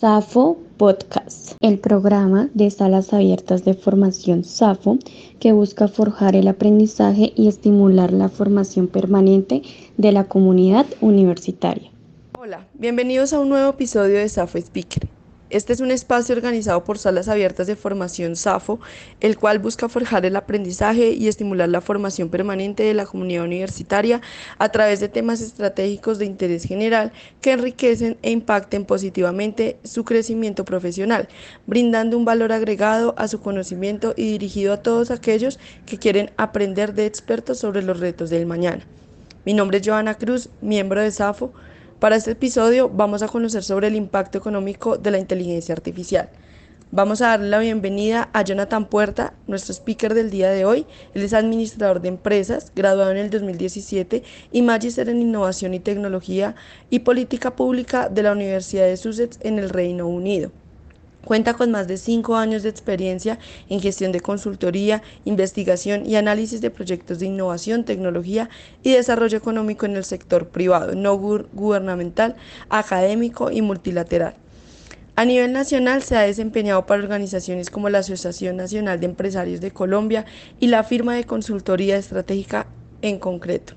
SAFO Podcast, el programa de salas abiertas de formación SAFO que busca forjar el aprendizaje y estimular la formación permanente de la comunidad universitaria. Hola, bienvenidos a un nuevo episodio de SAFO Speaker. Este es un espacio organizado por salas abiertas de formación SAFO, el cual busca forjar el aprendizaje y estimular la formación permanente de la comunidad universitaria a través de temas estratégicos de interés general que enriquecen e impacten positivamente su crecimiento profesional, brindando un valor agregado a su conocimiento y dirigido a todos aquellos que quieren aprender de expertos sobre los retos del mañana. Mi nombre es Joana Cruz, miembro de SAFO. Para este episodio vamos a conocer sobre el impacto económico de la inteligencia artificial. Vamos a darle la bienvenida a Jonathan Puerta, nuestro speaker del día de hoy. Él es administrador de empresas, graduado en el 2017 y magíster en innovación y tecnología y política pública de la Universidad de Sussex en el Reino Unido. Cuenta con más de 5 años de experiencia en gestión de consultoría, investigación y análisis de proyectos de innovación, tecnología y desarrollo económico en el sector privado, no gubernamental, académico y multilateral. A nivel nacional se ha desempeñado para organizaciones como la Asociación Nacional de Empresarios de Colombia y la firma de consultoría estratégica en concreto.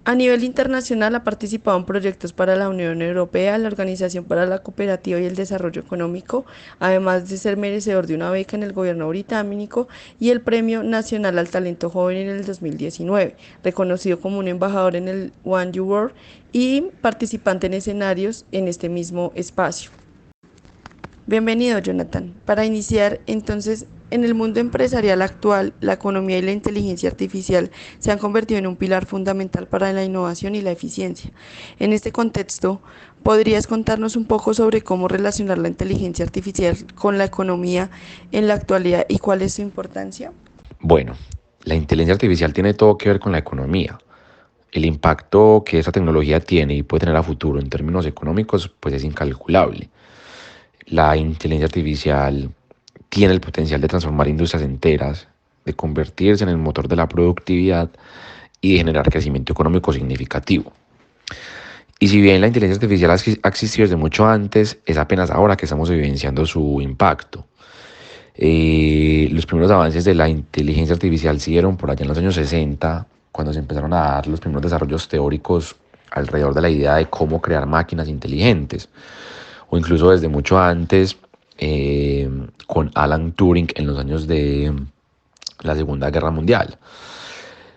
A nivel internacional ha participado en proyectos para la Unión Europea, la Organización para la Cooperativa y el Desarrollo Económico, además de ser merecedor de una beca en el gobierno británico y el Premio Nacional al Talento Joven en el 2019, reconocido como un embajador en el One You World y participante en escenarios en este mismo espacio. Bienvenido, Jonathan. Para iniciar, entonces, en el mundo empresarial actual, la economía y la inteligencia artificial se han convertido en un pilar fundamental para la innovación y la eficiencia. En este contexto, ¿podrías contarnos un poco sobre cómo relacionar la inteligencia artificial con la economía en la actualidad y cuál es su importancia? Bueno, la inteligencia artificial tiene todo que ver con la economía. El impacto que esta tecnología tiene y puede tener a futuro en términos económicos, pues es incalculable. La inteligencia artificial tiene el potencial de transformar industrias enteras, de convertirse en el motor de la productividad y de generar crecimiento económico significativo. Y si bien la inteligencia artificial ha existido desde mucho antes, es apenas ahora que estamos evidenciando su impacto. Los primeros avances de la inteligencia artificial se dieron por allá en los años 60, cuando se empezaron a dar los primeros desarrollos teóricos alrededor de la idea de cómo crear máquinas inteligentes, o incluso desde mucho antes, con Alan Turing en los años de la Segunda Guerra Mundial.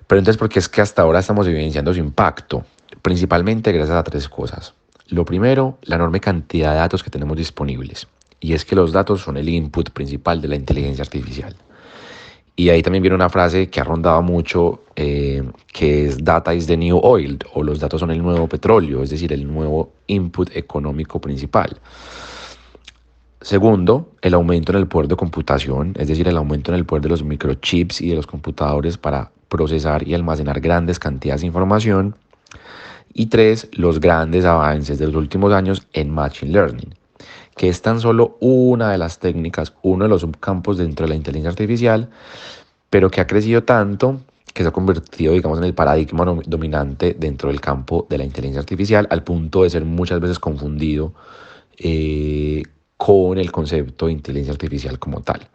Pero entonces, ¿por qué es que hasta ahora estamos evidenciando su impacto? Principalmente gracias a tres cosas. Lo primero, la enorme cantidad de datos que tenemos disponibles. Y es que los datos son el input principal de la inteligencia artificial. Y ahí también viene una frase que ha rondado mucho, que es data is the new oil, o los datos son el nuevo petróleo, es decir, el nuevo input económico principal. Segundo, el aumento en el poder de computación, es decir, el aumento en el poder de los microchips y de los computadores para procesar y almacenar grandes cantidades de información. Y tres, los grandes avances de los últimos años en Machine Learning, que es tan solo una de las técnicas, uno de los subcampos dentro de la inteligencia artificial, pero que ha crecido tanto que se ha convertido, digamos, en el paradigma dominante dentro del campo de la inteligencia artificial, al punto de ser muchas veces confundido con el concepto de inteligencia artificial como tal.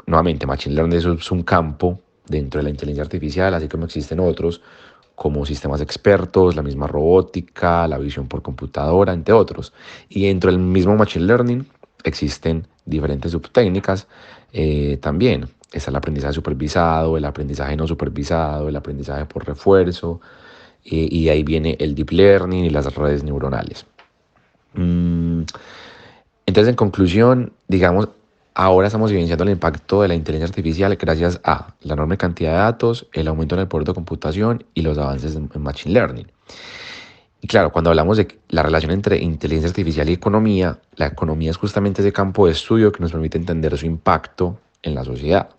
Nuevamente, Machine Learning es un campo dentro de la inteligencia artificial, así como existen otros, como sistemas expertos, la misma robótica, la visión por computadora, entre otros. Y dentro del mismo Machine Learning existen diferentes subtécnicas también. Está el aprendizaje supervisado, el aprendizaje no supervisado, el aprendizaje por refuerzo, y de ahí viene el Deep Learning y las redes neuronales. Entonces, en conclusión, digamos, ahora estamos evidenciando el impacto de la inteligencia artificial gracias a la enorme cantidad de datos, el aumento en el poder de computación y los avances en Machine Learning. Y claro, cuando hablamos de la relación entre inteligencia artificial y economía, la economía es justamente ese campo de estudio que nos permite entender su impacto en la sociedad.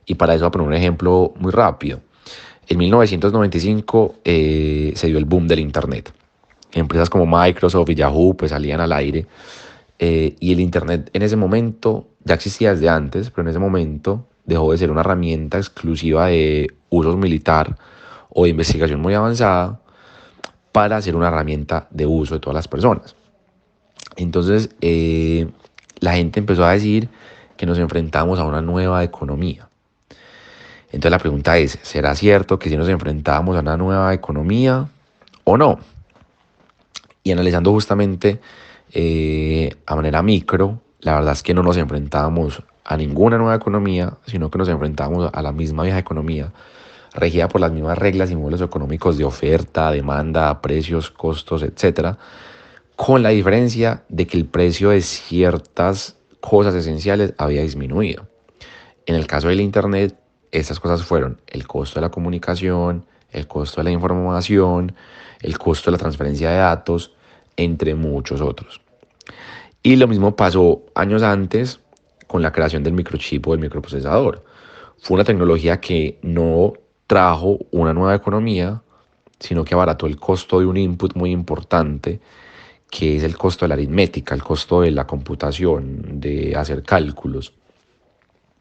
Y para eso voy a poner un ejemplo muy rápido. En 1995 se dio el boom del Internet. Empresas como Microsoft y Yahoo pues salían al aire. Y el Internet en ese momento ya existía desde antes, pero en ese momento dejó de ser una herramienta exclusiva de uso militar o de investigación muy avanzada para ser una herramienta de uso de todas las personas. Entonces, la gente empezó a decir que nos enfrentamos a una nueva economía. Entonces la pregunta es, ¿será cierto que si nos enfrentamos a una nueva economía o no? Y analizando justamente a manera micro, la verdad es que no nos enfrentábamos a ninguna nueva economía, sino que nos enfrentábamos a la misma vieja economía, regida por las mismas reglas y modelos económicos de oferta, demanda, precios, costos, etcétera, con la diferencia de que el precio de ciertas cosas esenciales había disminuido. En el caso del Internet, estas cosas fueron el costo de la comunicación, el costo de la información, el costo de la transferencia de datos, entre muchos otros. Y lo mismo pasó años antes con la creación del microchip o del microprocesador. Fue una tecnología que no trajo una nueva economía, sino que abarató el costo de un input muy importante, que es el costo de la aritmética, el costo de la computación, de hacer cálculos.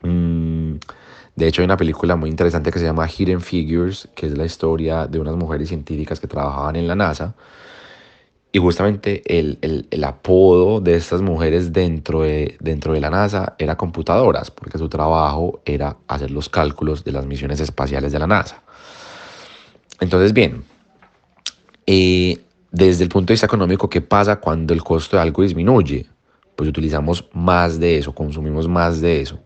De hecho, hay una película muy interesante que se llama Hidden Figures, que es la historia de unas mujeres científicas que trabajaban en la NASA. Y justamente el apodo de estas mujeres dentro de la NASA era computadoras, porque su trabajo era hacer los cálculos de las misiones espaciales de la NASA. Entonces, bien, desde el punto de vista económico, ¿qué pasa cuando el costo de algo disminuye? Pues utilizamos más de eso, consumimos más de eso.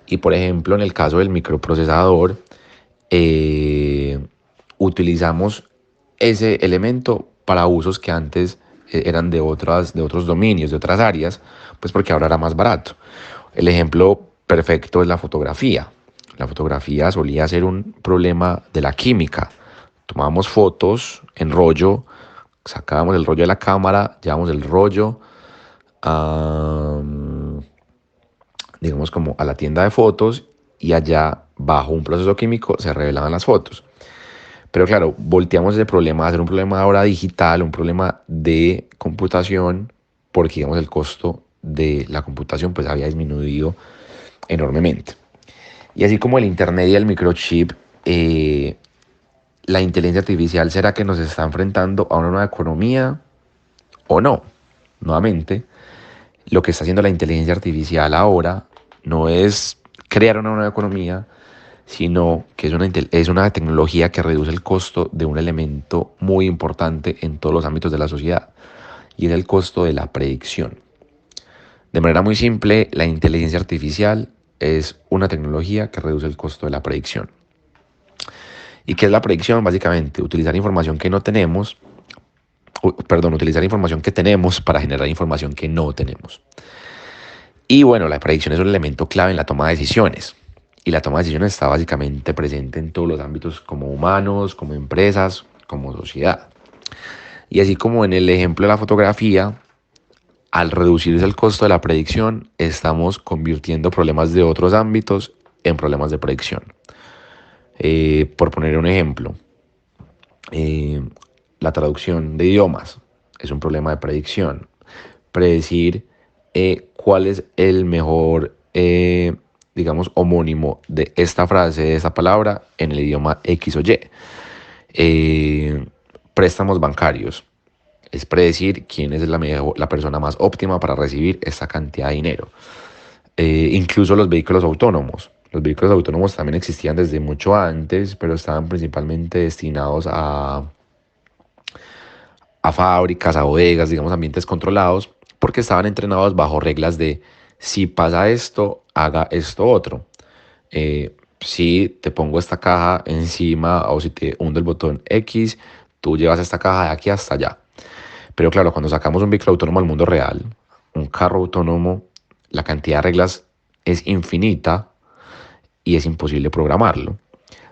Y por ejemplo, en el caso del microprocesador, utilizamos ese elemento para usos que antes eran de otros dominios, de otras áreas, pues porque ahora era más barato. El ejemplo perfecto es la fotografía. La fotografía solía ser un problema de la química. Tomábamos fotos en rollo, sacábamos el rollo de la cámara, llevábamos el rollo a, digamos como a la tienda de fotos, y allá bajo un proceso químico se revelaban las fotos. Pero claro, volteamos ese problema a ser un problema ahora digital, un problema de computación, porque digamos el costo de la computación pues había disminuido enormemente. Y así como el internet y el microchip, la inteligencia artificial, ¿será que nos está enfrentando a una nueva economía o no? Nuevamente, lo que está haciendo la inteligencia artificial ahora no es crear una nueva economía, sino que es una tecnología que reduce el costo de un elemento muy importante en todos los ámbitos de la sociedad, y es el costo de la predicción. De manera muy simple, la inteligencia artificial es una tecnología que reduce el costo de la predicción. ¿Y qué es la predicción? Básicamente, utilizar información que no tenemos, utilizar información que tenemos para generar información que no tenemos. Y bueno, la predicción es un elemento clave en la toma de decisiones. Y la toma de decisiones está básicamente presente en todos los ámbitos, como humanos, como empresas, como sociedad. Y así como en el ejemplo de la fotografía, al reducirse el costo de la predicción, estamos convirtiendo problemas de otros ámbitos en problemas de predicción. Por poner un ejemplo, la traducción de idiomas es un problema de predicción. Predecir cuál es el mejor, digamos, homónimo de esta frase, de esta palabra, en el idioma X o Y. Préstamos bancarios. Es predecir quién es la persona más óptima para recibir esta cantidad de dinero. Incluso los vehículos autónomos. Los vehículos autónomos también existían desde mucho antes, pero estaban principalmente destinados a fábricas, a bodegas, digamos, ambientes controlados, porque estaban entrenados bajo reglas de si pasa esto, haga esto otro. Si te pongo esta caja encima o si te hundo el botón X, tú llevas esta caja de aquí hasta allá. Pero claro, cuando sacamos un vehículo autónomo al mundo real, un carro autónomo, la cantidad de reglas es infinita y es imposible programarlo.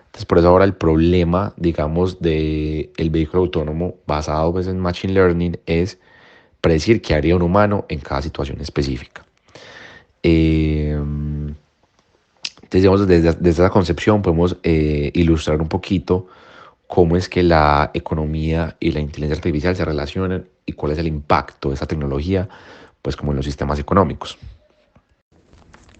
Entonces, por eso ahora el problema, digamos, del vehículo autónomo basado pues, en Machine Learning es predecir qué haría un humano en cada situación específica. Entonces, digamos, desde esa concepción podemos ilustrar un poquito cómo es que la economía y la inteligencia artificial se relacionan y cuál es el impacto de esta tecnología, pues como en los sistemas económicos.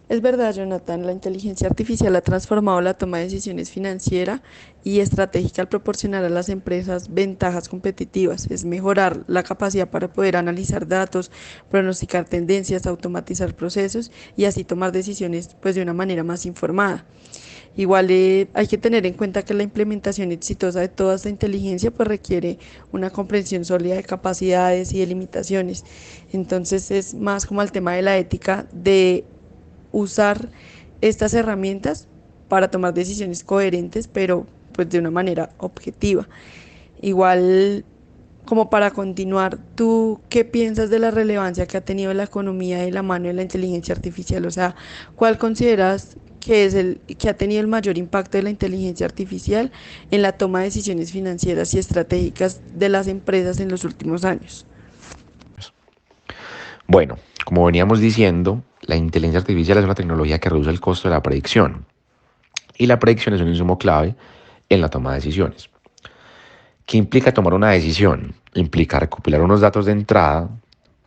Es verdad, Jonathan, la inteligencia artificial ha transformado la toma de decisiones financiera y estratégica al proporcionar a las empresas ventajas competitivas. Es mejorar la capacidad para poder analizar datos, pronosticar tendencias, automatizar procesos y así tomar decisiones pues de una manera más informada. Igual hay que tener en cuenta que la implementación exitosa de toda esta inteligencia pues requiere una comprensión sólida de capacidades y de limitaciones. Entonces es más como el tema de la ética de usar estas herramientas para tomar decisiones coherentes, pero pues de una manera objetiva. Igual, como para continuar, ¿tú qué piensas de la relevancia que ha tenido la economía de la mano de la inteligencia artificial? O sea, ¿cuál consideras que es el que ha tenido el mayor impacto de la inteligencia artificial en la toma de decisiones financieras y estratégicas de las empresas en los últimos años? Bueno, como veníamos diciendo, la inteligencia artificial es una tecnología que reduce el costo de la predicción y la predicción es un insumo clave en la toma de decisiones. ¿Qué implica tomar una decisión? Implica recopilar unos datos de entrada,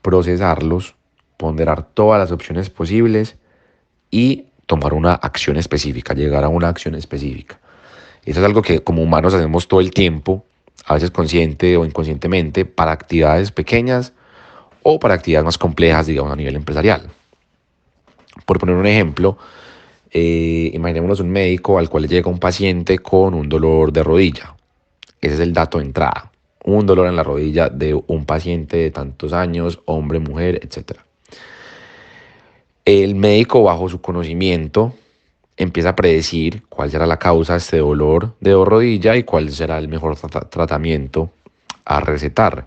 procesarlos, ponderar todas las opciones posibles y tomar una acción específica, llegar a una acción específica. Eso es algo que como humanos hacemos todo el tiempo, a veces consciente o inconscientemente, para actividades pequeñas o para actividades más complejas, digamos, a nivel empresarial. Por poner un ejemplo, imaginémonos un médico al cual le llega un paciente con un dolor de rodilla. Ese es el dato de entrada. Un dolor en la rodilla de un paciente de tantos años, hombre, mujer, etc. El médico, bajo su conocimiento, empieza a predecir cuál será la causa de este dolor de rodilla y cuál será el mejor tratamiento a recetar.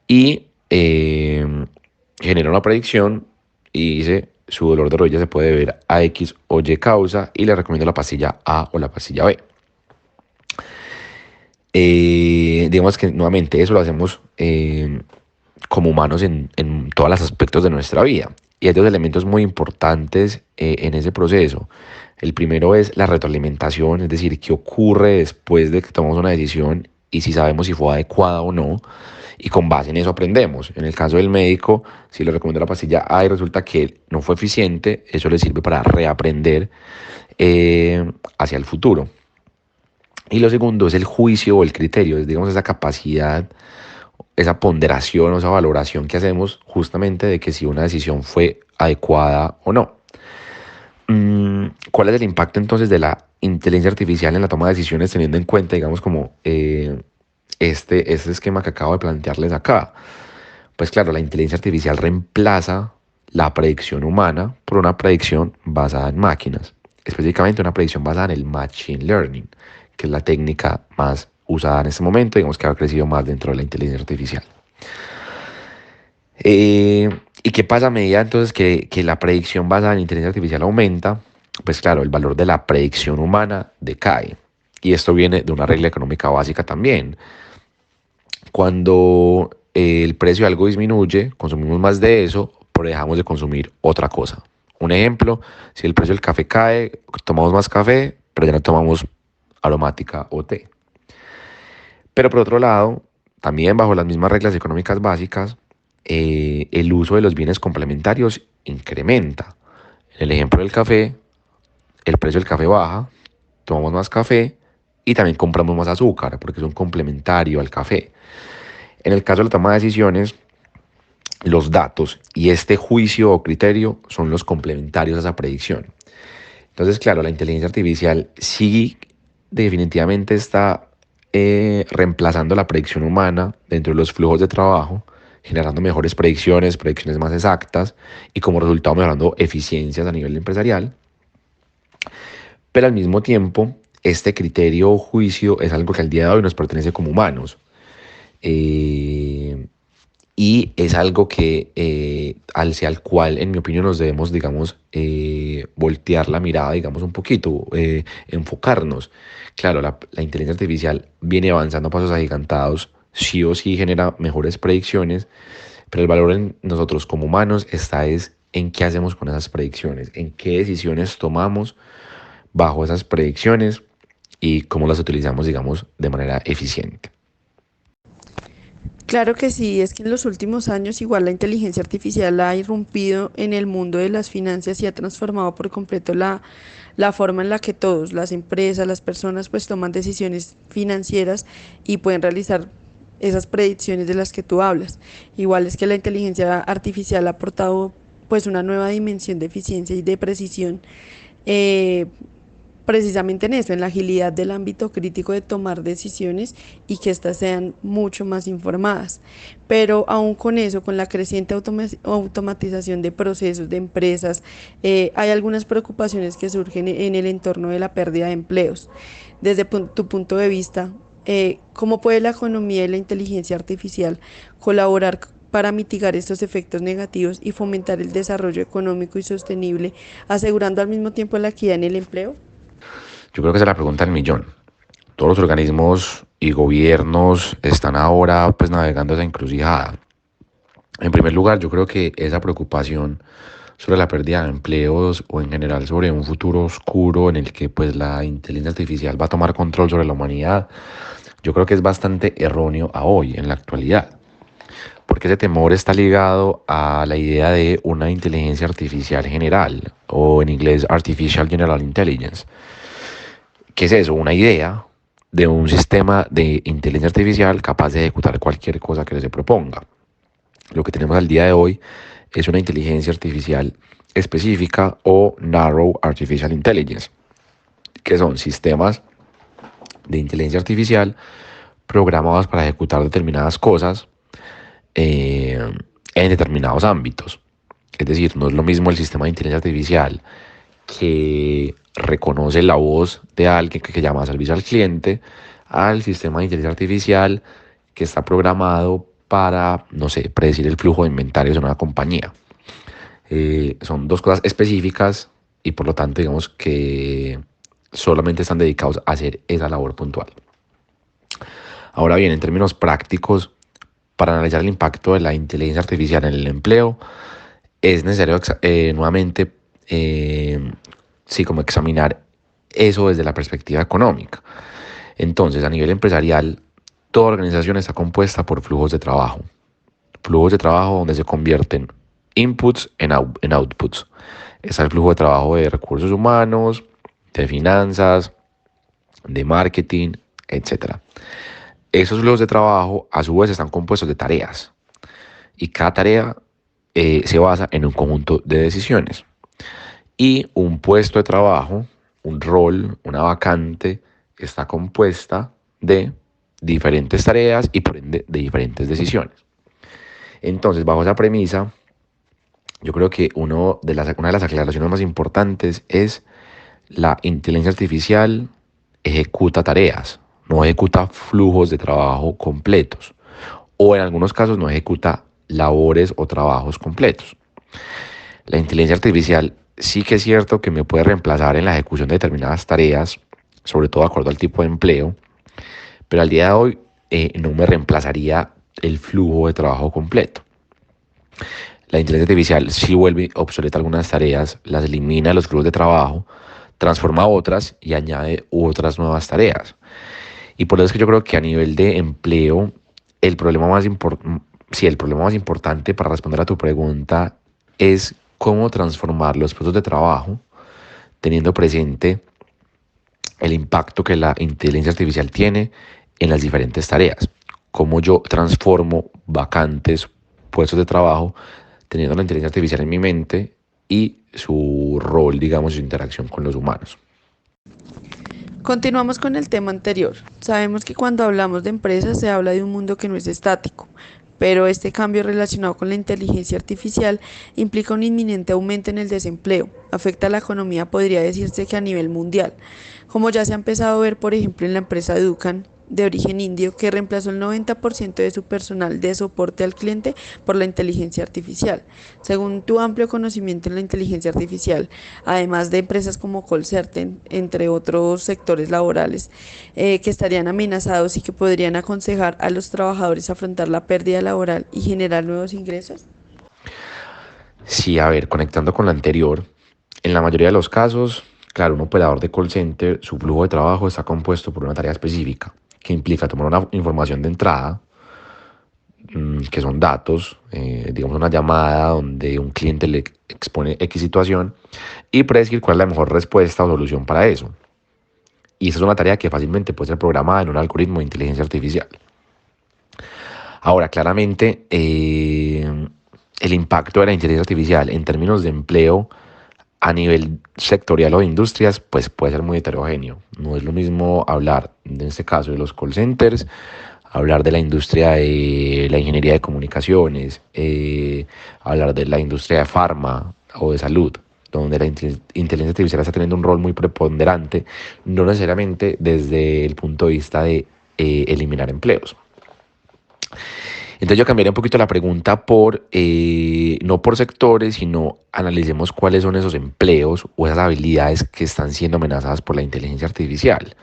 Y genera una predicción y dice, su dolor de rodilla se puede deber a X o Y causa y le recomiendo la pastilla A o la pastilla B. Digamos que nuevamente eso lo hacemos como humanos en todos los aspectos de nuestra vida. Y hay dos elementos muy importantes en ese proceso. El primero es la retroalimentación, es decir, qué ocurre después de que tomamos una decisión y si sabemos si fue adecuada o no. Y con base en eso aprendemos. En el caso del médico, si le recomiendo la pastilla A y resulta que no fue eficiente, eso le sirve para reaprender hacia el futuro. Y lo segundo es el juicio o el criterio, es digamos esa capacidad, esa ponderación o esa valoración que hacemos justamente de que si una decisión fue adecuada o no. ¿Cuál es el impacto entonces de la inteligencia artificial en la toma de decisiones teniendo en cuenta, digamos, como este esquema que acabo de plantearles acá? Pues claro, la inteligencia artificial reemplaza la predicción humana por una predicción basada en máquinas, específicamente una predicción basada en el machine learning, que es la técnica más usada en este momento, digamos que ha crecido más dentro de la inteligencia artificial. ¿Y qué pasa a medida entonces que la predicción basada en inteligencia artificial aumenta? Pues claro, el valor de la predicción humana decae. Y esto viene de una regla económica básica también. Cuando el precio de algo disminuye, consumimos más de eso, pero dejamos de consumir otra cosa. Un ejemplo, si el precio del café cae, tomamos más café, pero ya no tomamos aromática o té. Pero por otro lado, también bajo las mismas reglas económicas básicas, el uso de los bienes complementarios incrementa. En el ejemplo del café, el precio del café baja, tomamos más café y también compramos más azúcar porque es un complementario al café. En el caso de la toma de decisiones, los datos y este juicio o criterio son los complementarios a esa predicción. Entonces, claro, la inteligencia artificial sí definitivamente está reemplazando la predicción humana dentro de los flujos de trabajo, generando mejores predicciones, predicciones más exactas y como resultado mejorando eficiencias a nivel empresarial. Pero al mismo tiempo, este criterio o juicio es algo que al día de hoy nos pertenece como humanos. Y es algo que hacia el cual, en mi opinión, nos debemos, digamos, voltear la mirada, digamos, un poquito, enfocarnos. Claro, la inteligencia artificial viene avanzando a pasos agigantados, sí o sí genera mejores predicciones, pero el valor en nosotros como humanos está es en qué hacemos con esas predicciones, en qué decisiones tomamos bajo esas predicciones y cómo las utilizamos, digamos, de manera eficiente. Claro que sí, es que en los últimos años igual la inteligencia artificial ha irrumpido en el mundo de las finanzas y ha transformado por completo la forma en la que todos, las empresas, las personas, pues toman decisiones financieras y pueden realizar esas predicciones de las que tú hablas. Igual es que la inteligencia artificial ha aportado pues una nueva dimensión de eficiencia y de precisión, eh, precisamente en eso, en la agilidad del ámbito crítico de tomar decisiones y que éstas sean mucho más informadas. Pero aún con eso, con la creciente automatización de procesos, de empresas, hay algunas preocupaciones que surgen en el entorno de la pérdida de empleos. Desde tu punto de vista, ¿cómo puede la economía y la inteligencia artificial colaborar para mitigar estos efectos negativos y fomentar el desarrollo económico y sostenible, asegurando al mismo tiempo la equidad en el empleo? Yo creo que esa es la pregunta del millón. Todos los organismos y gobiernos están ahora pues navegando esa encrucijada. En primer lugar, yo creo que esa preocupación sobre la pérdida de empleos o en general sobre un futuro oscuro en el que pues la inteligencia artificial va a tomar control sobre la humanidad, yo creo que es bastante erróneo a hoy, en la actualidad, porque ese temor está ligado a la idea de una inteligencia artificial general o en inglés Artificial General Intelligence. ¿Qué es eso? Una idea de un sistema de inteligencia artificial capaz de ejecutar cualquier cosa que se proponga. Lo que tenemos al día de hoy es una inteligencia artificial específica o Narrow Artificial Intelligence, que son sistemas de inteligencia artificial programados para ejecutar determinadas cosas eh, en determinados ámbitos. Es decir, no es lo mismo el sistema de inteligencia artificial que reconoce la voz de alguien que llama a servicio al cliente al sistema de inteligencia artificial que está programado para, no sé, predecir el flujo de inventarios de una compañía. Son dos cosas específicas y por lo tanto digamos que solamente están dedicados a hacer esa labor puntual. Ahora bien, en términos prácticos, para analizar el impacto de la inteligencia artificial en el empleo, es necesario nuevamente, sí, como examinar eso desde la perspectiva económica. Entonces, a nivel empresarial, toda organización está compuesta por flujos de trabajo donde se convierten inputs en outputs. Está el flujo de trabajo de recursos humanos, de finanzas, de marketing, etcétera. Esos flujos de trabajo a su vez están compuestos de tareas y cada tarea se basa en un conjunto de decisiones. Y un puesto de trabajo, un rol, una vacante, está compuesta de diferentes tareas y por ende de diferentes decisiones. Entonces, bajo esa premisa, yo creo que una de las aclaraciones más importantes es la inteligencia artificial ejecuta tareas, no ejecuta flujos de trabajo completos o en algunos casos no ejecuta labores o trabajos completos. La inteligencia artificial sí que es cierto que me puede reemplazar en la ejecución de determinadas tareas, sobre todo de acuerdo al tipo de empleo, pero al día de hoy no me reemplazaría el flujo de trabajo completo. La inteligencia artificial sí vuelve obsoleta algunas tareas, las elimina de los flujos de trabajo, transforma otras y añade otras nuevas tareas. Y por eso es que yo creo que a nivel de empleo, el problema el problema más importante para responder a tu pregunta es cómo transformar los puestos de trabajo teniendo presente el impacto que la inteligencia artificial tiene en las diferentes tareas. Cómo yo transformo vacantes, puestos de trabajo, teniendo la inteligencia artificial en mi mente y su rol, digamos, su interacción con los humanos. Continuamos con el tema anterior. Sabemos que cuando hablamos de empresas se habla de un mundo que no es estático, pero este cambio relacionado con la inteligencia artificial implica un inminente aumento en el desempleo. Afecta a la economía, podría decirse que a nivel mundial, como ya se ha empezado a ver, por ejemplo, en la empresa Educan, de origen indio, que reemplazó el 90% de su personal de soporte al cliente por la inteligencia artificial. Según tu amplio conocimiento en la inteligencia artificial, además de empresas como Colcerten, entre otros sectores laborales, que estarían amenazados y que podrían aconsejar a los trabajadores afrontar la pérdida laboral y generar nuevos ingresos. Sí, a ver, conectando con lo anterior, en la mayoría de los casos, claro, un operador de call center, su flujo de trabajo está compuesto por una tarea específica, que implica tomar una información de entrada, que son datos, digamos una llamada donde un cliente le expone X situación y predecir cuál es la mejor respuesta o solución para eso. Y esa es una tarea que fácilmente puede ser programada en un algoritmo de inteligencia artificial. Ahora, claramente, el impacto de la inteligencia artificial en términos de empleo a nivel sectorial o de industrias, pues puede ser muy heterogéneo. No es lo mismo hablar, en este caso, de los call centers, hablar de la industria de la ingeniería de comunicaciones, hablar de la industria de farma o de salud, donde la inteligencia artificial está teniendo un rol muy preponderante, no necesariamente desde el punto de vista de eliminar empleos. Entonces yo cambiaría un poquito la pregunta por, no por sectores, sino analicemos cuáles son esos empleos o esas habilidades que están siendo amenazadas por la inteligencia artificial.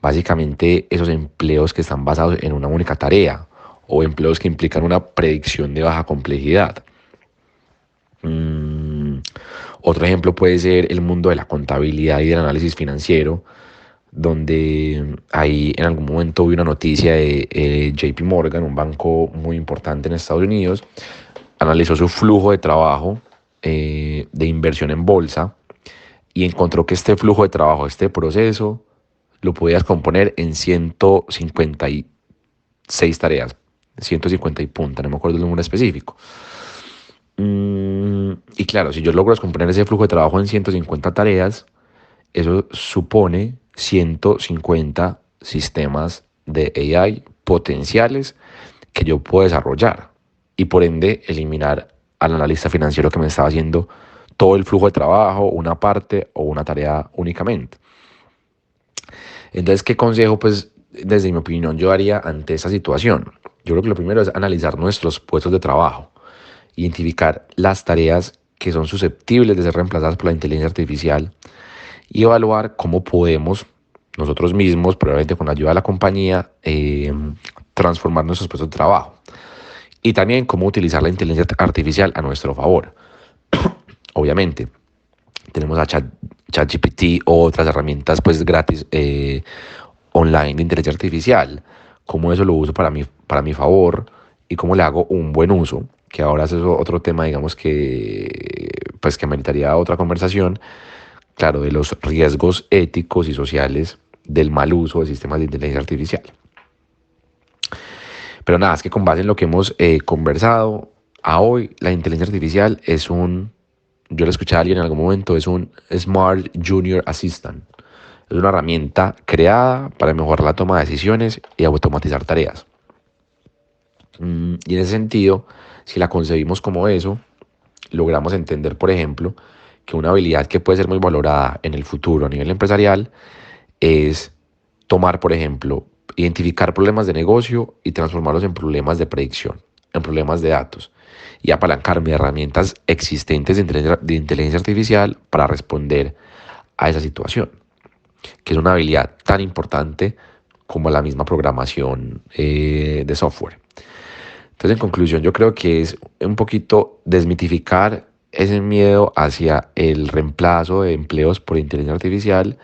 Básicamente esos empleos que están basados en una única tarea o empleos que implican una predicción de baja complejidad. Otro ejemplo puede ser el mundo de la contabilidad y del análisis financiero, donde ahí en algún momento vi una noticia de JP Morgan, un banco muy importante en Estados Unidos, analizó su flujo de trabajo de inversión en bolsa y encontró que este flujo de trabajo, este proceso, lo podías componer en 156 tareas, 150 y punta, no me acuerdo el número específico. Y claro, si yo logro descomponer ese flujo de trabajo en 150 tareas, eso supone 150 sistemas de AI potenciales que yo puedo desarrollar y por ende eliminar al analista financiero que me estaba haciendo todo el flujo de trabajo, una parte o una tarea únicamente. Entonces, ¿qué consejo, pues, desde mi opinión, yo haría ante esa situación? Yo creo que lo primero es analizar nuestros puestos de trabajo, identificar las tareas que son susceptibles de ser reemplazadas por la inteligencia artificial y evaluar cómo podemos nosotros mismos, probablemente con la ayuda de la compañía, transformar nuestros puestos de trabajo. Y también cómo utilizar la inteligencia artificial a nuestro favor. Obviamente, tenemos a ChatGPT o otras herramientas pues gratis online de inteligencia artificial. Cómo eso lo uso para mi favor y cómo le hago un buen uso, que ahora es otro tema, digamos, pues que meritaría otra conversación, claro, de los riesgos éticos y sociales del mal uso de sistemas de inteligencia artificial. Pero nada, es que con base en lo que hemos conversado, a hoy la inteligencia artificial yo lo escuché a alguien en algún momento, es un Smart Junior Assistant. Es una herramienta creada para mejorar la toma de decisiones y automatizar tareas. Y en ese sentido, si la concebimos como eso, logramos entender, por ejemplo, que una habilidad que puede ser muy valorada en el futuro a nivel empresarial es tomar, por ejemplo, identificar problemas de negocio y transformarlos en problemas de predicción, en problemas de datos, y apalancarme de herramientas existentes de inteligencia artificial para responder a esa situación, que es una habilidad tan importante como la misma programación de software. Entonces, en conclusión, yo creo que es un poquito desmitificar ese miedo hacia el reemplazo de empleos por inteligencia artificial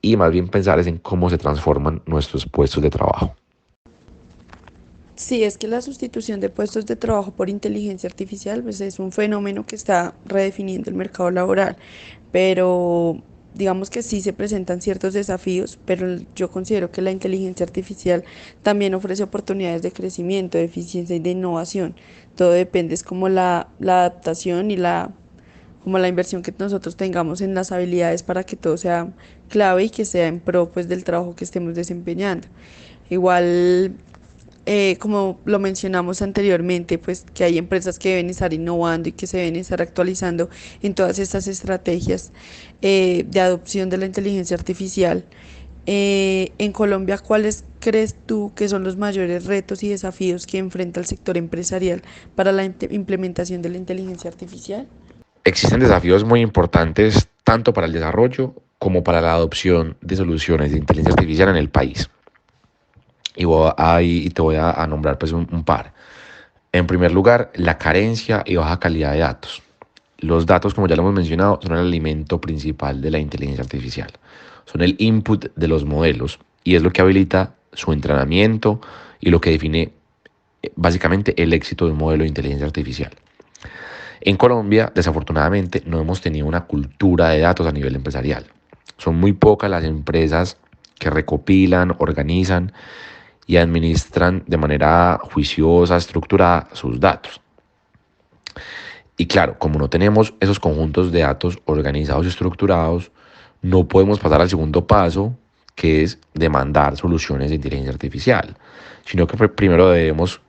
y más bien pensar en cómo se transforman nuestros puestos de trabajo. Sí, es que la sustitución de puestos de trabajo por inteligencia artificial pues es un fenómeno que está redefiniendo el mercado laboral, pero digamos que sí se presentan ciertos desafíos, pero yo considero que la inteligencia artificial también ofrece oportunidades de crecimiento, de eficiencia y de innovación. Todo depende, es como la adaptación y como la inversión que nosotros tengamos en las habilidades para que todo sea clave y que sea en pro pues del trabajo que estemos desempeñando. Igual como lo mencionamos anteriormente, pues que hay empresas que deben estar innovando y que se deben estar actualizando en todas estas estrategias de adopción de la inteligencia artificial. En Colombia, ¿cuáles crees tú que son los mayores retos y desafíos que enfrenta el sector empresarial para la implementación de la inteligencia artificial? Existen desafíos muy importantes tanto para el desarrollo como para la adopción de soluciones de inteligencia artificial en el país. Y te voy a nombrar pues un par. En primer lugar, la carencia y baja calidad de datos. Los datos, como ya lo hemos mencionado, son el alimento principal de la inteligencia artificial. Son el input de los modelos y es lo que habilita su entrenamiento y lo que define básicamente el éxito de un modelo de inteligencia artificial. En Colombia, desafortunadamente, no hemos tenido una cultura de datos a nivel empresarial. Son muy pocas las empresas que recopilan, organizan y administran de manera juiciosa, estructurada sus datos. Y claro, como no tenemos esos conjuntos de datos organizados y estructurados, no podemos pasar al segundo paso, que es demandar soluciones de inteligencia artificial, sino que primero debemos,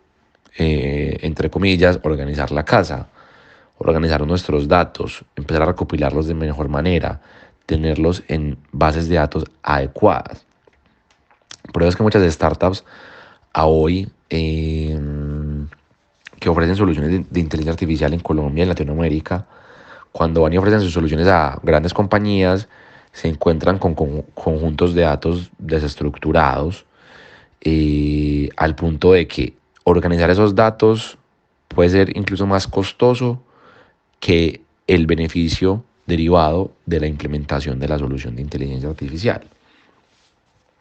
entre comillas, organizar la casa, organizar nuestros datos, empezar a recopilarlos de mejor manera, tenerlos en bases de datos adecuadas. Por eso es que muchas startups a hoy que ofrecen soluciones de inteligencia artificial en Colombia y en Latinoamérica, cuando van y ofrecen sus soluciones a grandes compañías, se encuentran con conjuntos de datos desestructurados, al punto de que organizar esos datos puede ser incluso más costoso que el beneficio derivado de la implementación de la solución de inteligencia artificial.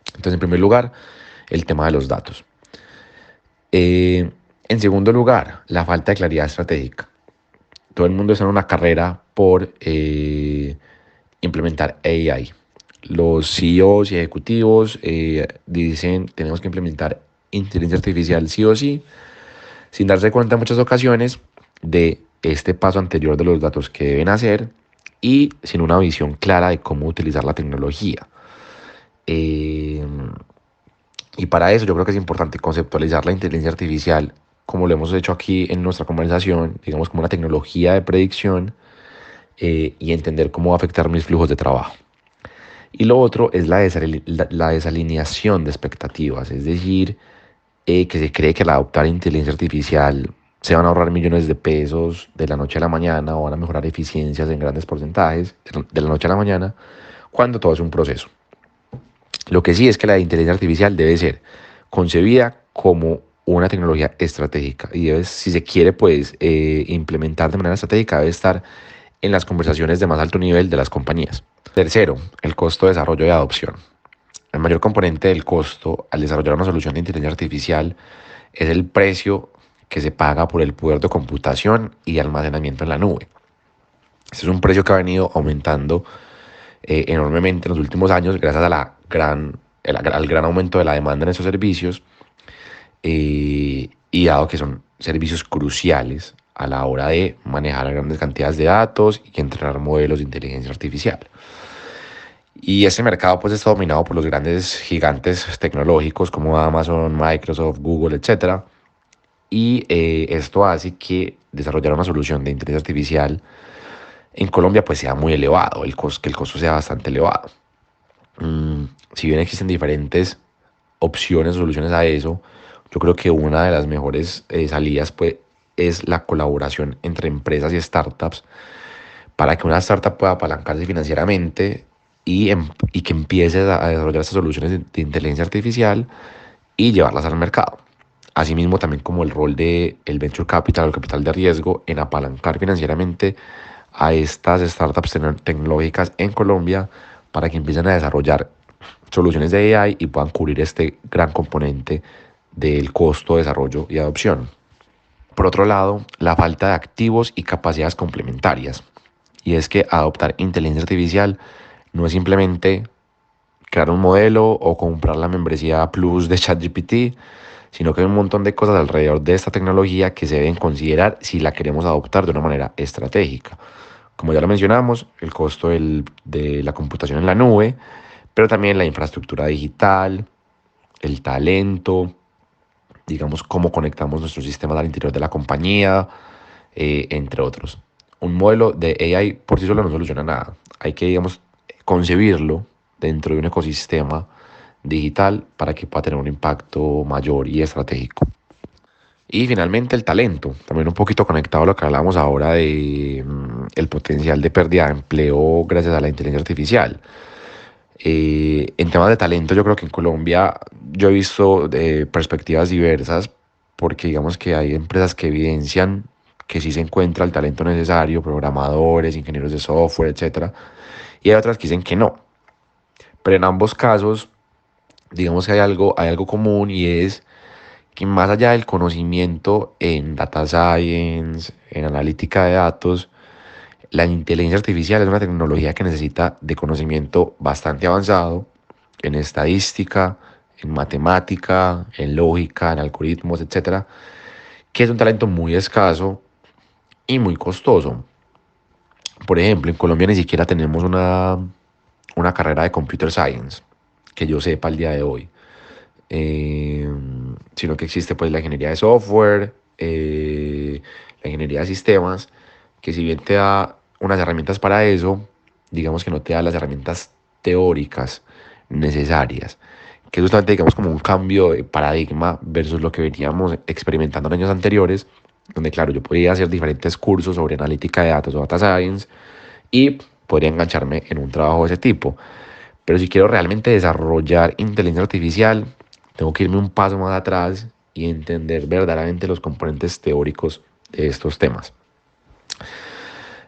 Entonces, en primer lugar, el tema de los datos. En segundo lugar, la falta de claridad estratégica. Todo el mundo está en una carrera por implementar AI. Los CEOs y ejecutivos dicen tenemos que implementar inteligencia artificial sí o sí, sin darse cuenta en muchas ocasiones de este paso anterior de los datos que deben hacer y sin una visión clara de cómo utilizar la tecnología. Y para eso yo creo que es importante conceptualizar la inteligencia artificial, como lo hemos hecho aquí en nuestra conversación, digamos como una tecnología de predicción, y entender cómo va a afectar mis flujos de trabajo. Y lo otro es la desalineación de expectativas, es decir, que se cree que al adoptar inteligencia artificial se van a ahorrar millones de pesos de la noche a la mañana o van a mejorar eficiencias en grandes porcentajes de la noche a la mañana, cuando todo es un proceso. Lo que sí es que la inteligencia artificial debe ser concebida como una tecnología estratégica y debe, si se quiere pues implementar de manera estratégica, debe estar en las conversaciones de más alto nivel de las compañías. Tercero, el costo de desarrollo y adopción. El mayor componente del costo al desarrollar una solución de inteligencia artificial es el precio que se paga por el poder de computación y almacenamiento en la nube. Este es un precio que ha venido aumentando enormemente en los últimos años gracias a al gran aumento de la demanda en esos servicios, y dado que son servicios cruciales a la hora de manejar grandes cantidades de datos y entrenar modelos de inteligencia artificial. Y este mercado pues está dominado por los grandes gigantes tecnológicos como Amazon, Microsoft, Google, etc. Y esto hace que desarrollar una solución de inteligencia artificial en Colombia pues sea muy elevado, que el costo sea bastante elevado. Si bien existen diferentes opciones o soluciones a eso, yo creo que una de las mejores salidas pues, es la colaboración entre empresas y startups para que una startup pueda apalancarse financieramente y que empiece a desarrollar estas soluciones de inteligencia artificial y llevarlas al mercado. Asimismo, también como el rol del venture capital o el capital de riesgo en apalancar financieramente a estas startups tecnológicas en Colombia para que empiecen a desarrollar soluciones de AI y puedan cubrir este gran componente del costo de desarrollo y adopción. Por otro lado, la falta de activos y capacidades complementarias. Y es que adoptar inteligencia artificial no es simplemente crear un modelo o comprar la membresía Plus de ChatGPT, sino que hay un montón de cosas alrededor de esta tecnología que se deben considerar si la queremos adoptar de una manera estratégica. Como ya lo mencionamos, el costo de la computación en la nube, pero también la infraestructura digital, el talento, digamos, cómo conectamos nuestros sistemas al interior de la compañía, entre otros. Un modelo de AI por sí solo no soluciona nada. Hay que, digamos, concebirlo dentro de un ecosistema digital para que pueda tener un impacto mayor y estratégico. Y finalmente el talento, también un poquito conectado a lo que hablamos ahora de el potencial de pérdida de empleo gracias a la inteligencia artificial. En temas de talento yo creo que en Colombia yo he visto perspectivas diversas porque digamos que hay empresas que evidencian que sí se encuentra el talento necesario, programadores, ingenieros de software, etcétera, y hay otras que dicen que no. Pero en ambos casos, digamos que hay algo común y es que más allá del conocimiento en data science, en analítica de datos, la inteligencia artificial es una tecnología que necesita de conocimiento bastante avanzado en estadística, en matemática, en lógica, en algoritmos, etcétera, que es un talento muy escaso y muy costoso. Por ejemplo, en Colombia ni siquiera tenemos una carrera de computer science, que yo sepa al día de hoy. Eh, Sino que existe pues la ingeniería de software, la ingeniería de sistemas, que si bien te da unas herramientas para eso, digamos que no te da las herramientas teóricas necesarias, que es justamente digamos como un cambio de paradigma versus lo que veníamos experimentando en años anteriores, donde claro, yo podía hacer diferentes cursos sobre analítica de datos o data science y podría engancharme en un trabajo de ese tipo. Pero si quiero realmente desarrollar inteligencia artificial, tengo que irme un paso más atrás y entender verdaderamente los componentes teóricos de estos temas.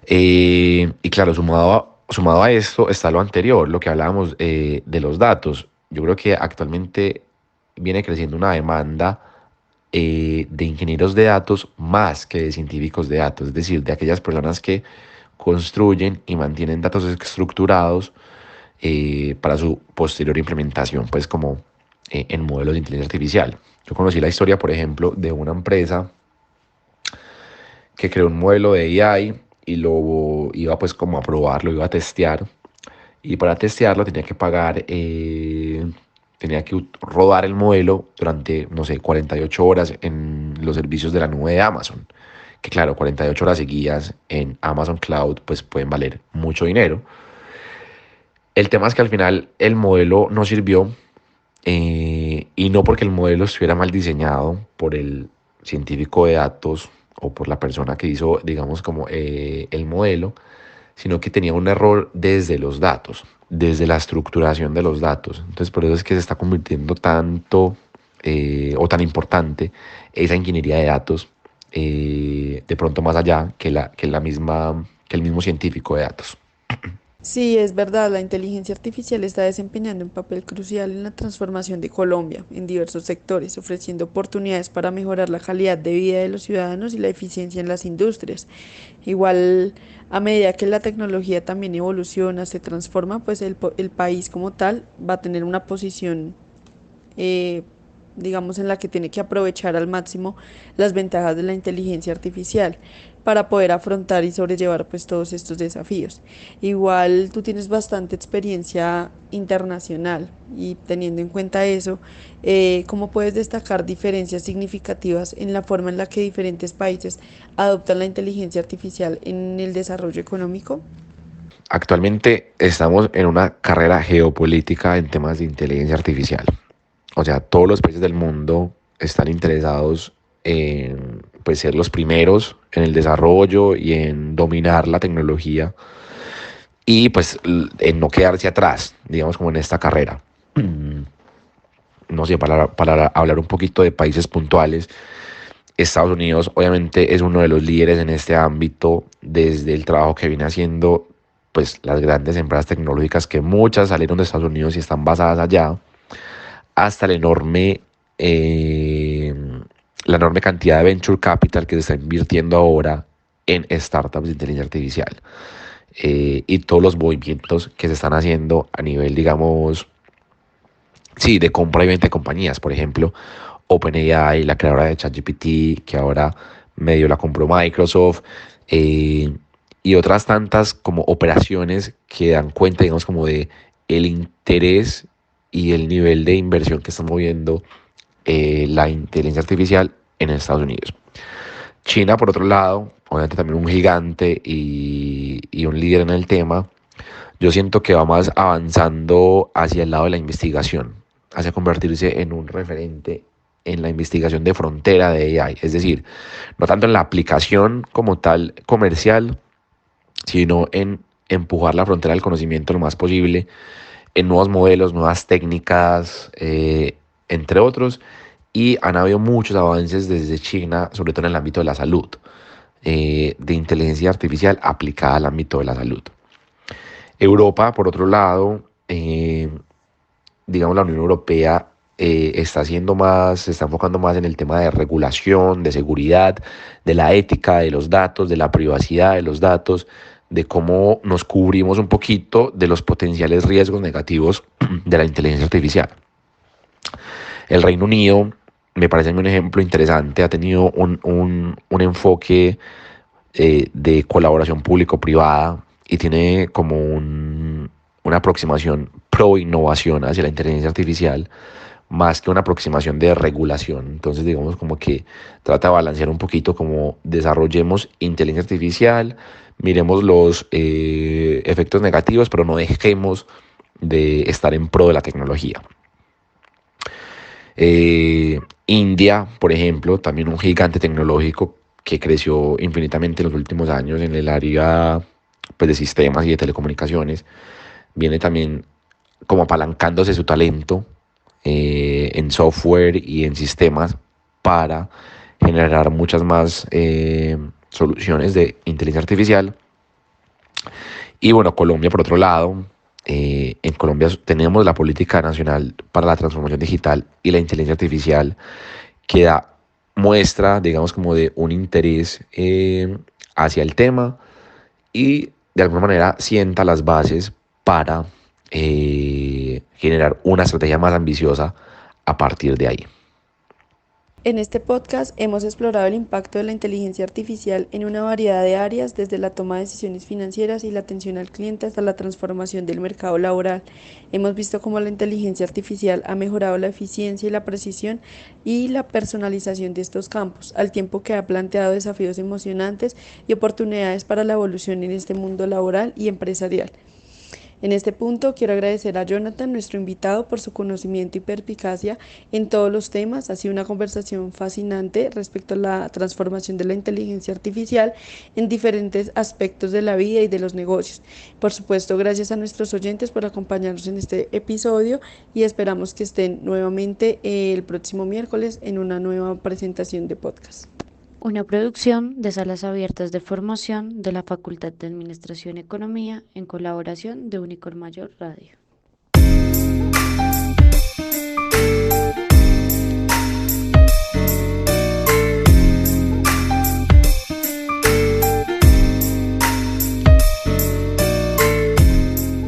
Y claro, sumado a esto está lo anterior, lo que hablábamos de los datos. Yo creo que actualmente viene creciendo una demanda de ingenieros de datos más que de científicos de datos, es decir, de aquellas personas que construyen y mantienen datos estructurados para su posterior implementación, pues como en modelos de inteligencia artificial. Yo conocí la historia, por ejemplo, de una empresa que creó un modelo de AI y lo iba pues como a probar, lo iba a testear. Y para testearlo tenía que rodar el modelo durante, no sé, 48 horas en los servicios de la nube de Amazon. Que claro, 48 horas seguidas en Amazon Cloud pues pueden valer mucho dinero. El tema es que al final el modelo no sirvió y no porque el modelo estuviera mal diseñado por el científico de datos o por la persona que hizo, digamos, como el modelo, sino que tenía un error desde los datos, desde la estructuración de los datos. Entonces, por eso es que se está convirtiendo tanto o tan importante esa ingeniería de datos, de pronto más allá que el mismo científico de datos. Sí, es verdad, la inteligencia artificial está desempeñando un papel crucial en la transformación de Colombia en diversos sectores, ofreciendo oportunidades para mejorar la calidad de vida de los ciudadanos y la eficiencia en las industrias. Igual, a medida que la tecnología también evoluciona, se transforma, pues el país como tal va a tener una posición eh, digamos, en la que tiene que aprovechar al máximo las ventajas de la inteligencia artificial para poder afrontar y sobrellevar pues todos estos desafíos. Igual tú tienes bastante experiencia internacional y teniendo en cuenta eso, ¿cómo puedes destacar diferencias significativas en la forma en la que diferentes países adoptan la inteligencia artificial en el desarrollo económico? Actualmente estamos en una carrera geopolítica en temas de inteligencia artificial. O sea, todos los países del mundo están interesados en pues, ser los primeros en el desarrollo y en dominar la tecnología y pues en no quedarse atrás, digamos como en esta carrera. No sé, para hablar un poquito de países puntuales, Estados Unidos obviamente es uno de los líderes en este ámbito desde el trabajo que viene haciendo pues las grandes empresas tecnológicas que muchas salieron de Estados Unidos y están basadas allá, hasta eh, la enorme cantidad de venture capital que se está invirtiendo ahora en startups de inteligencia artificial y todos los movimientos que se están haciendo a nivel, digamos, sí, de compra y venta de compañías. Por ejemplo, OpenAI, la creadora de ChatGPT, que ahora medio la compró Microsoft, eh, y otras tantas como operaciones que dan cuenta, digamos, como de el interés y el nivel de inversión que está moviendo la inteligencia artificial en Estados Unidos. China, por otro lado, obviamente también un gigante y un líder en el tema, yo siento que va más avanzando hacia el lado de la investigación, hacia convertirse en un referente en la investigación de frontera de AI, es decir, no tanto en la aplicación como tal comercial, sino en empujar la frontera del conocimiento lo más posible, en nuevos modelos, nuevas técnicas, entre otros, y han habido muchos avances desde China, sobre todo en el ámbito de la salud, de inteligencia artificial aplicada al ámbito de la salud. Europa, por otro lado, digamos, la Unión Europea se está enfocando más en el tema de regulación, de seguridad, de la ética de los datos, de la privacidad de los datos, de cómo nos cubrimos un poquito de los potenciales riesgos negativos de la inteligencia artificial. El Reino Unido me parece un ejemplo interesante, ha tenido un enfoque de colaboración público-privada y tiene como una aproximación pro innovación hacia la inteligencia artificial más que una aproximación de regulación. Entonces, digamos como que trata de balancear un poquito como desarrollemos inteligencia artificial, miremos los efectos negativos, pero no dejemos de estar en pro de la tecnología. India, por ejemplo, también un gigante tecnológico que creció infinitamente en los últimos años en el área pues, de sistemas y de telecomunicaciones, viene también como apalancándose su talento en software y en sistemas para generar muchas más soluciones de inteligencia artificial. Y bueno, Colombia por otro lado, en Colombia tenemos la política nacional para la transformación digital y la inteligencia artificial que da muestra, digamos, como de un interés hacia el tema y de alguna manera sienta las bases para generar una estrategia más ambiciosa a partir de ahí. En este podcast hemos explorado el impacto de la inteligencia artificial en una variedad de áreas, desde la toma de decisiones financieras y la atención al cliente hasta la transformación del mercado laboral. Hemos visto cómo la inteligencia artificial ha mejorado la eficiencia y la precisión y la personalización de estos campos, al tiempo que ha planteado desafíos emocionantes y oportunidades para la evolución en este mundo laboral y empresarial. En este punto quiero agradecer a Jonathan, nuestro invitado, por su conocimiento y perspicacia en todos los temas. Ha sido una conversación fascinante respecto a la transformación de la inteligencia artificial en diferentes aspectos de la vida y de los negocios. Por supuesto, gracias a nuestros oyentes por acompañarnos en este episodio y esperamos que estén nuevamente el próximo miércoles en una nueva presentación de podcast. Una producción de Salas Abiertas de Formación de la Facultad de Administración y Economía en colaboración de Unicor Mayor Radio.